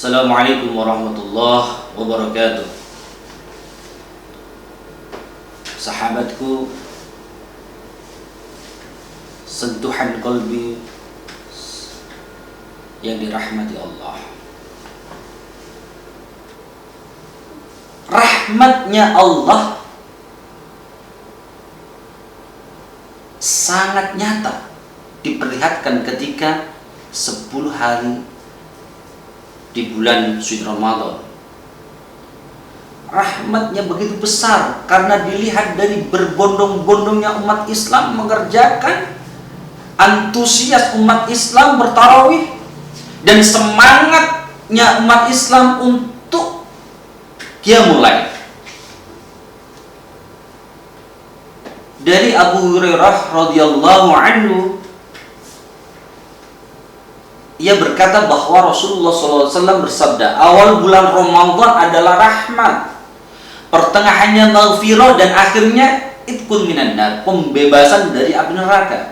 Assalamualaikum warahmatullahi wabarakatuh. Sahabatku, sentuhan qalbi yang dirahmati Allah. Rahmatnya Allah sangat nyata diperlihatkan ketika 10 hari di bulan suci Ramadan. Rahmatnya begitu besar karena dilihat dari berbondong-bondongnya umat Islam mengerjakan, antusias umat Islam bertarawih, dan semangatnya umat Islam untuk qiyamul lail. Dari Abu Hurairah radhiyallahu anhu, ia berkata bahwa Rasulullah SAW bersabda, awal bulan Ramadan adalah rahmat, pertengahannya maghfirah, dan akhirnya itqun minan nar, pembebasan dari api neraka.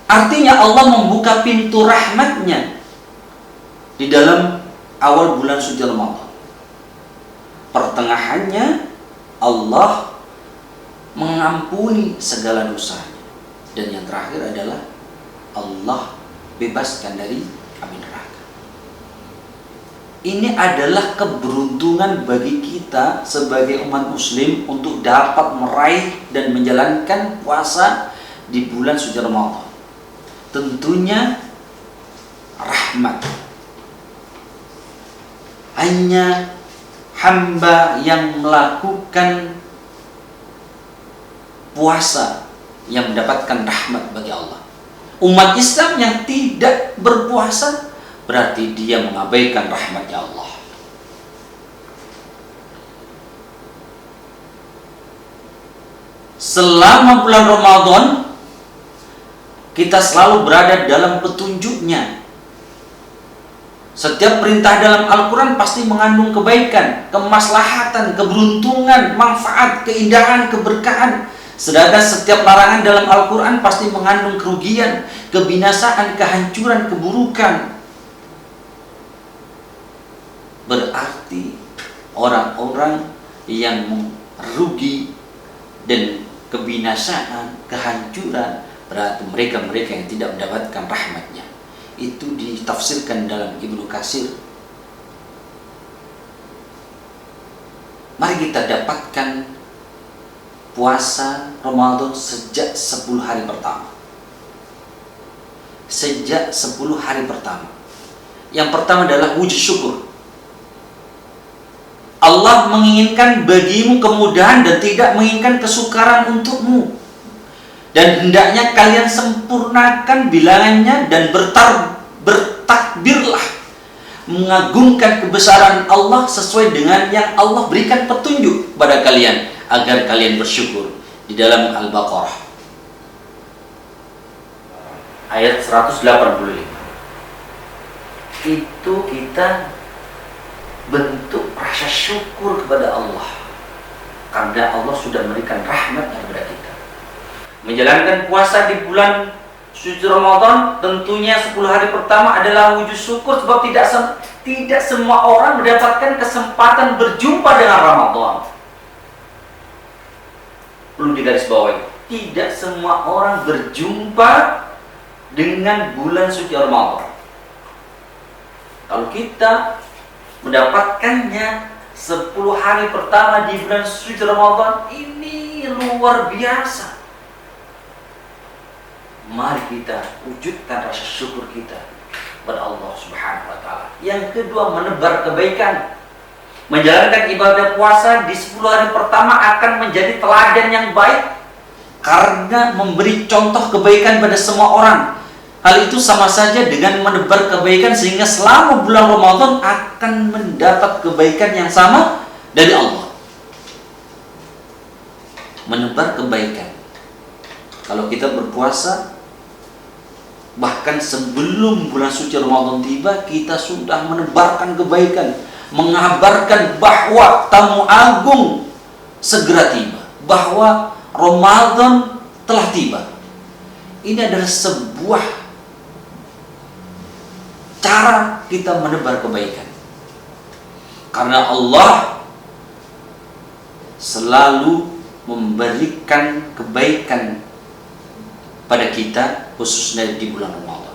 Artinya Allah membuka pintu rahmatnya di dalam awal bulan suci Ramadan. Pertengahannya Allah mengampuni segala dosanya, dan yang terakhir adalah Allah bebaskan dari api neraka. Ini adalah keberuntungan bagi kita sebagai umat muslim untuk dapat meraih dan menjalankan puasa di bulan suci Ramadan. Tentunya rahmat. Hanya hamba yang melakukan puasa yang mendapatkan rahmat bagi Allah. Umat Islam yang tidak berpuasa berarti dia mengabaikan rahmatnya Allah. Selama bulan Ramadan kita selalu berada dalam petunjuknya. Setiap perintah dalam Al-Quran pasti mengandung kebaikan, kemaslahatan, keberuntungan, manfaat, keindahan, keberkahan. Sedangkan setiap larangan dalam Al-Quran pasti mengandung kerugian, kebinasaan, kehancuran, keburukan. Berarti orang-orang yang merugi dan kebinasaan, kehancuran, berarti mereka-mereka yang tidak mendapatkan rahmatnya. Itu ditafsirkan dalam Ibnu Katsir. Mari kita dapatkan puasa Ramadan sejak 10 hari pertama. Sejak 10 hari pertama. Yang pertama adalah wujud syukur. Allah menginginkan bagimu kemudahan dan tidak menginginkan kesukaran untukmu. Dan hendaknya kalian sempurnakan bilangannya dan bertakbirlah, mengagungkan kebesaran Allah sesuai dengan yang Allah berikan petunjuk pada kalian, agar kalian bersyukur. Di dalam Al-Baqarah ayat 185. Itu kita bentuk rasa syukur kepada Allah karena Allah sudah memberikan rahmat kepada kita. Menjalankan puasa di bulan suci Ramadan tentunya 10 hari pertama adalah wujud syukur, sebab tidak semua orang mendapatkan kesempatan berjumpa dengan Ramadan. Perlu digarisbawahi, tidak semua orang berjumpa dengan bulan suci Ramadan. Kalau kita mendapatkannya 10 hari pertama di bulan suci Ramadan, ini luar biasa. Mari kita wujudkan rasa syukur kita kepada Allah Subhanahu wa Ta'ala. Yang kedua, menebar kebaikan. Menjalankan ibadah puasa di 10 hari pertama akan menjadi teladan yang baik karena memberi contoh kebaikan pada semua orang. Hal itu sama saja dengan menebar kebaikan, sehingga selama bulan Ramadan akan mendapat kebaikan yang sama dari Allah. Menebar kebaikan. Kalau kita berpuasa, bahkan sebelum bulan suci Ramadan tiba, kita sudah menebarkan kebaikan, mengabarkan bahwa tamu agung segera tiba, bahwa Ramadan telah tiba. Ini adalah sebuah cara cara kita menebar kebaikan. Karena Allah selalu memberikan kebaikan pada kita, khususnya di bulan Ramadan.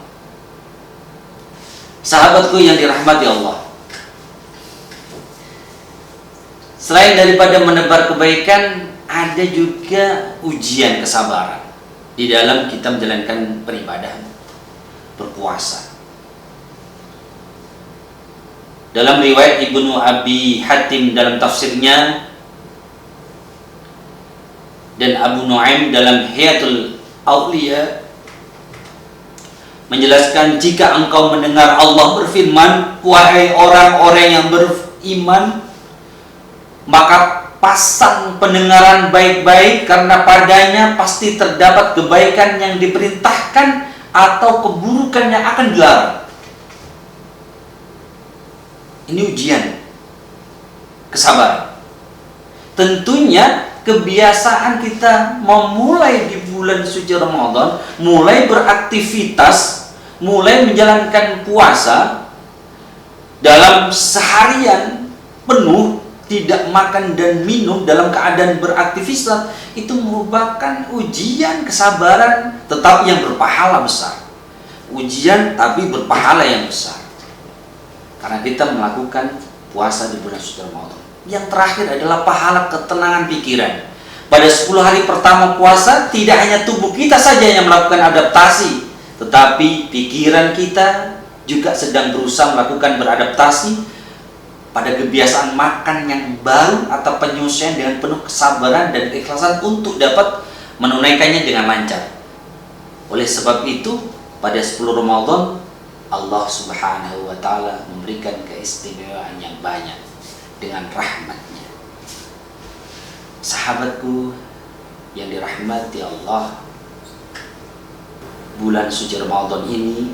Sahabatku yang dirahmati Allah, selain daripada menebar kebaikan, ada juga ujian kesabaran di dalam kita menjalankan beribadah, berpuasa. Dalam riwayat Ibnu Abi Hatim dalam tafsirnya dan Abu Nuaim dalam Hiyatul Auliya menjelaskan, jika engkau mendengar Allah berfirman, wahai orang-orang yang beriman, maka pasang pendengaran baik-baik, karena padanya pasti terdapat kebaikan yang diperintahkan atau keburukan yang akan dilarang. Ini ujian kesabaran. Tentunya kebiasaan kita memulai di bulan suci Ramadan, mulai beraktivitas, mulai menjalankan puasa dalam seharian penuh, tidak makan dan minum dalam keadaan beraktivitas, itu merupakan ujian kesabaran, tetapi yang berpahala besar. Ujian tapi berpahala yang besar, karena kita melakukan puasa di bulan suci Ramadan. Yang terakhir adalah pahala ketenangan pikiran. Pada 10 hari pertama puasa, tidak hanya tubuh kita saja yang melakukan adaptasi, tetapi pikiran kita juga sedang berusaha melakukan beradaptasi pada kebiasaan makan yang baru atau penyesuaian dengan penuh kesabaran dan keikhlasan untuk dapat menunaikannya dengan lancar. Oleh sebab itu, pada 10 Ramadan, Allah Subhanahu wa Ta'ala memberikan keistimewaan yang banyak dengan rahmatnya. Sahabatku yang dirahmati Allah, bulan suci Ramadan ini,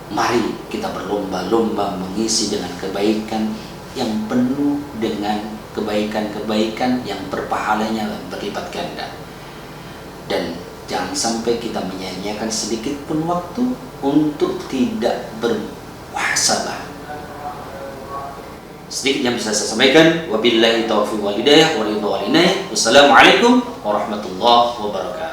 mari kita berlomba-lomba mengisi dengan kebaikan yang penuh dengan kebaikan-kebaikan yang berpahalanya berlipat ganda. Dan jangan sampai kita menyia-nyiakan sedikit pun waktu untuk tidak bermuhasabah. Sedikit yang bisa saya sampaikan. Wabillahi taufiq wal hidayah wa ridha wal inayah. Wassalamualaikum warahmatullahi wabarakatuh.